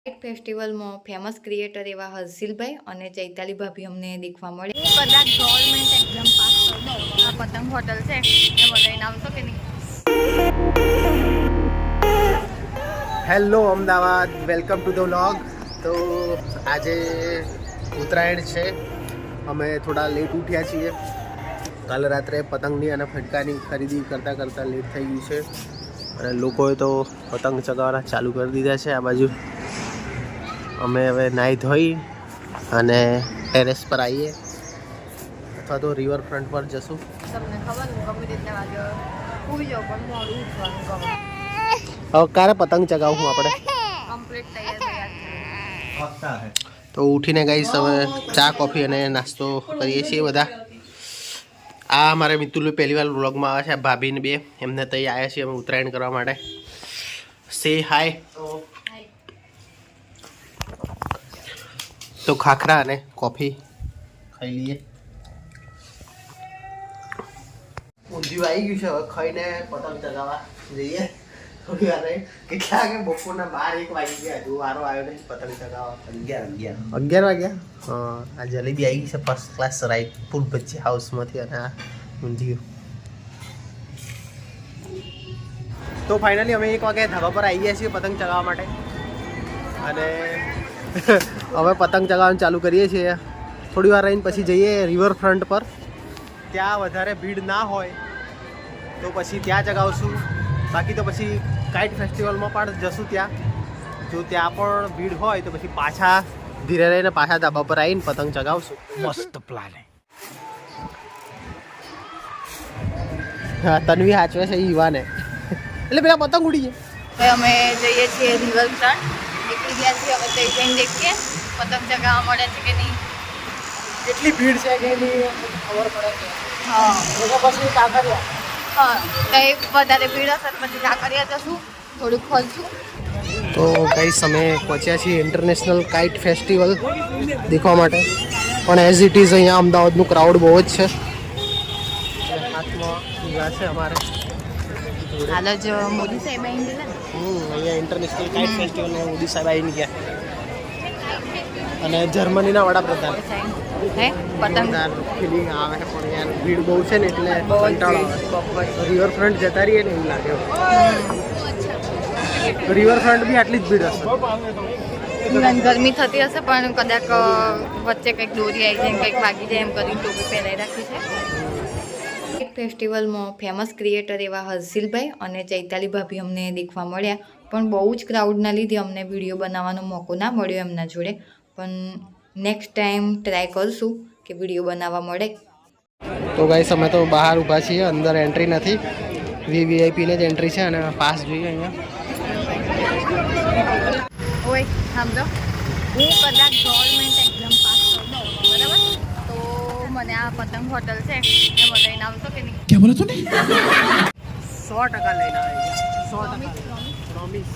Festival में famous creator एवं हर्षिल भाई और चैताली भाभी हमने देखवा मळे। कदाच गवर्नमेंट एग्जाम पास कर दो आ पतंग होटल से बताइए आवशो के नहीं। Hello Ahmedabad, welcome to the vlog. तो आज उत्तरायण है, अमे थोड़ा लेट उठ्या छीए। काल रात्रे पतंगनी अने फटकानी खरीदी करता करता लेट थई गयुं छे अने लोकोए तो पतंग चगाववाना चालू कर दीधा छे। आ बाजू अमे हवे नाई धोई अने टेरेस पर आવીએ अथवा तो रिवर फ्रंट पर जशुं। તમને ખબર હું ગમે તેટલા વાગે ઉઈ જાઉં પણ મોડું ઉઠવાનું ગમે। હવે ક્યારે પતંગ ચગાવું આપણે? કમ્પ્લીટ તૈયાર તો ઉઠીને ગાઈસ હવે ચા કોફી અને નાસ્તો કરીએ છીએ બધા। આ મારે મિતુલ પહેલી વાર વ્લોગમાં આવે છે, ભાભી ને બે એમને તઈ આવ્યા છીએ અમે ઉત્તરાયણ કરવા માટે। સે હાય। તો ખાખરા અને કોફી ખાઈ લઈએ। ઊંધિયું આવી ગયું છે, હવે ખાઈને પતંગ ચગાવવા જઈએ। થોડી વાર કેટલા વાગે? બપોરના 12-1 વાગી ગયા, હજુ વારો આવ્યો નહીં પતંગ ચગાવવા। 11 વાગ્યા। હા, આ જલેબી આવી ગઈ છે ફર્સ્ટ ક્લાસ રાયપુર ભજીયા હાઉસમાંથી અને આ ઊંધિયું। તો ફાઇનલી અમે 1 વાગે ધાબા પર આવી ગયા છીએ પતંગ ચગાવવા માટે અને હવે પતંગ ચગાવવાનું ચાલુ કરીએ છીએ। થોડી વાર રહીને પછી જઈએ રિવર ફ્રન્ટ પર। ત્યાં વધારે ભીડ ના હોય તો પછી ત્યાં ચગાવશું, બાકી તો પછી કાઇટ ફેસ્ટિવલમાં પણ જશું ત્યાં। જો ત્યાં પણ ભીડ હોય તો પછી પાછા ધીરે રહીને પાછા ધાબા પર આવીને પતંગ ચગાવશું। મસ્ત પ્લાન હે। હા, તન્વી હાચવે છે યુવાને એટલે પેલા પતંગ ઉડી જાય। હવે અમે જઈએ છીએ રિવર ફ્રન્ટ, નીકળી ગયા છીએ। હવે તો જઈને દેખીએ પતંગ ચગાવવા મળે છે કે નહીં। કેટલી ભીડ છે કે નહીં ખબર પડે છે। હા, પછી કાંકરિયા। હા, કંઈ વધારે ભીડ હશે પછી કાંકરિયા જશું, થોડુંક ફરશું। તો ગાઈસ અમે પહોંચ્યા છીએ ઇન્ટરનેશનલ કાઇટ ફેસ્ટિવલ દેખવા માટે, પણ એઝ ઇટ ઇઝ અહીંયા અમદાવાદનું ક્રાઉડ બહુ જ છે। હાથમાં ઊભા છે અમારે હાલ જ મોદી સાહેબ આવીને ગયા ને। અહીંયા ઇન્ટરનેશનલ કાઇટ ફેસ્ટિવલ મોદી સાહેબ આવીને ગયા અને જર્મનીના વડાપ્રધાન। હે પતંગ ફિલિંગ આવે પણ યાર ભીડ બહુ છે ને એટલે કંટાળો આવે। રિવર ફ્રન્ટ જતા રહીએ ને એવું લાગે। રિવર ફ્રન્ટ બી આટલી જ ભીડ હશે। ગરમી થતી હશે પણ કદાચ વચ્ચે કંઈક દોરી આવી જાય, કંઈક વાગી જાય એમ કરીને ટોપી પહેરાઈ રાખી છે। ફેસ્ટિવલમાં ફેમસ ક્રિએટર એવા હર્ષિલ ભાઈ અને ચૈતાલી ભાભી અમને દેખવા મળ્યા, પણ બહુ જ ક્રાઉડના લીધે અમને વિડીયો બનાવવાનો મોકો ના મળ્યો એમના જોડે। પણ નેક્સ્ટ ટાઈમ ટ્રાય કરશું કે વિડીયો બનાવવા મળે। તો ગાઈસ અમે તો બહાર ઊભા છીએ, અંદર એન્ટ્રી નથી, વીવીઆઈપીને જ એન્ટ્રી છે અને પાસ જોઈએ અહીંયા। ઓય સમજો, હું કદાચ ગવર્મેન્ટ એક્ઝામ પાસ કરી દઉં બરાબર, તો મને આ પતંગ હોટલ છે એમાં લઈને આવશો કે નહીં? ક્યાં બોલો તું? 100% લઈને આવે। 100% પ્રોમિસ।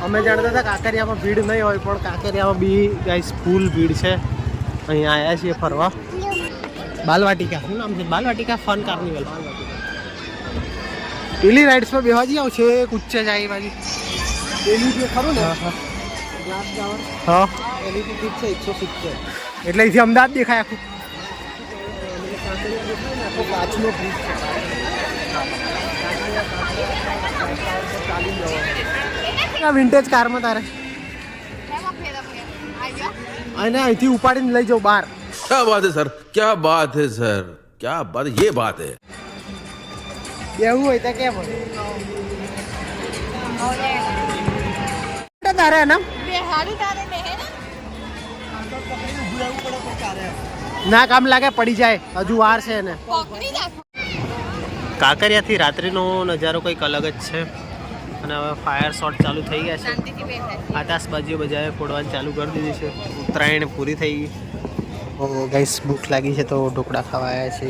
અમે જાણતા હતા કાંકરિયામાં ભીડ નહીં હોય, પણ કાંકરિયામાં બી ગાઈસ ફૂલ ભીડ છે। અહીંયા આવ્યા છીએ ફરવા। બાલવાટિકા, શું નામ છે? બાલવાટિકા ફન કાર્નિવલ। પેલી રાઇડ્સમાં બેહવા જઈ આવું છે, ઉચ્ચે જાય બાજુ પેલી જે ખરું ને ગ્લાસ ટાવર, હા એની ટિકિટ છે 170, એટલે અહીંથી અમદાવાદ દેખાય આખું। પાછનો બ્રિજ છે, વિન્ટેજ કારમાં તારે અને અહીંથી ઉપાડીને લઈ જાઉં બહાર। क्या बात है सर, क्या बात है सर, क्या बात, ये बात है। એવું હોય તો કેમ તારે ના ના કામ લાગે પડી જાય, હજુ વાર છે ને। કાંકરિયાથી રાત્રિનો નજારો કંઈક અલગ જ છે અને હવે ફાયર શોટ ચાલુ થઈ ગયા છે। આતાશબાજીઓ બજાવે ફોડવાની ચાલુ કરી દીધી છે। ઉત્તરાયણ પૂરી થઈ ગઈ। ગાઈસ ભૂખ લાગી છે તો ઢોકળા ખાવા આવ્યા છે।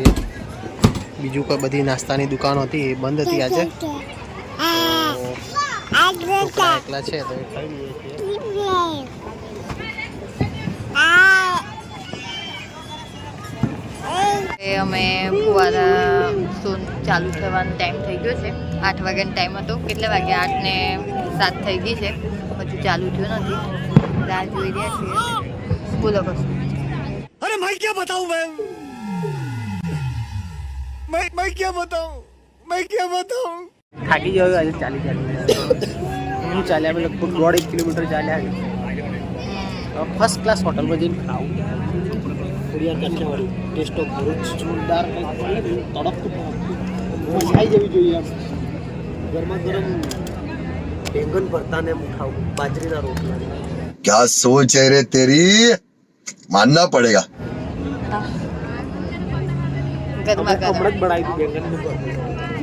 બીજું કોઈ બધી નાસ્તાની દુકાન હતી એ બંધ હતી આજે, ઢોકળા એકલા છે તો એ ખાઈ લઈએ છીએ। અમે ફુવારા શો ચાલુ થવાનો ટાઈમ થઈ ગયો છે। 8 વાગ્યાનો ટાઈમ હતો, કેટલા વાગ્યા? 8 ને 7 થઈ ગઈ છે, હજુ ચાલુ થયું નથી, રાહ જોઈ રહ્યા છીએ. બોલો કશું. अरे मैं क्या बताऊं मैं क्या बताऊं થાકી ગયો આજે ચાલી હું ચાલ્યા અમે લગભગ 1.5 કિલોમીટર ચાલ્યા. ફર્સ્ટ ક્લાસ હોટલમાં જઈને ખાવું ખોડિયાર કાઠિયાવાડી ટેસ્ટ ઓફ ભરૂચ જોરદાર તડકતું ખાઈ જવી જોઈએ. આમ ગરમા ગરમ બેંગન ભરતા ને ખાવું, બાજરીના રોટલા. क्या सोच है रे तेरी, मानना पड़ेगा. ગરમા ગરમ હમણાં જ બનાવી બેંગન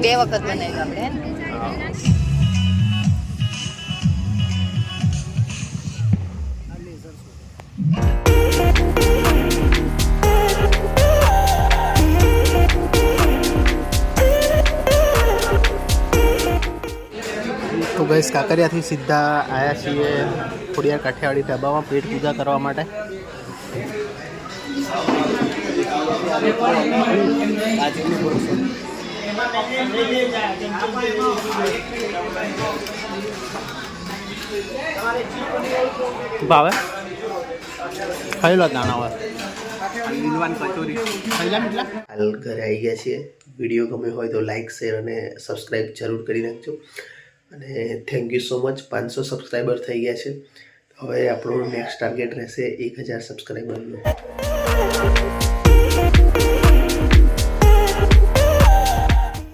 2 વખત બનાવ્યું આપણે. તો ગઈસ કાંકરિયાથી સીધા આવ્યા છીએ ખોડિયાર કાઠિયાવાડી ઢાબામાં પેટ પૂજા કરવા માટે. ભાવે ખાઈ લો દાણા હોય હાલ ઘરે આવી ગયા છીએ. વિડીયો ગમ્યો હોય તો લાઈક શેર અને સબસ્ક્રાઈબ જરૂર કરી નાખજો. અને thank you so much. 500 subscriber થઈ ગયા છે. હવે આપણું નેક્સ્ટ ટાર્ગેટ રહેશે 1000 સબસ્ક્રાઈબરનું.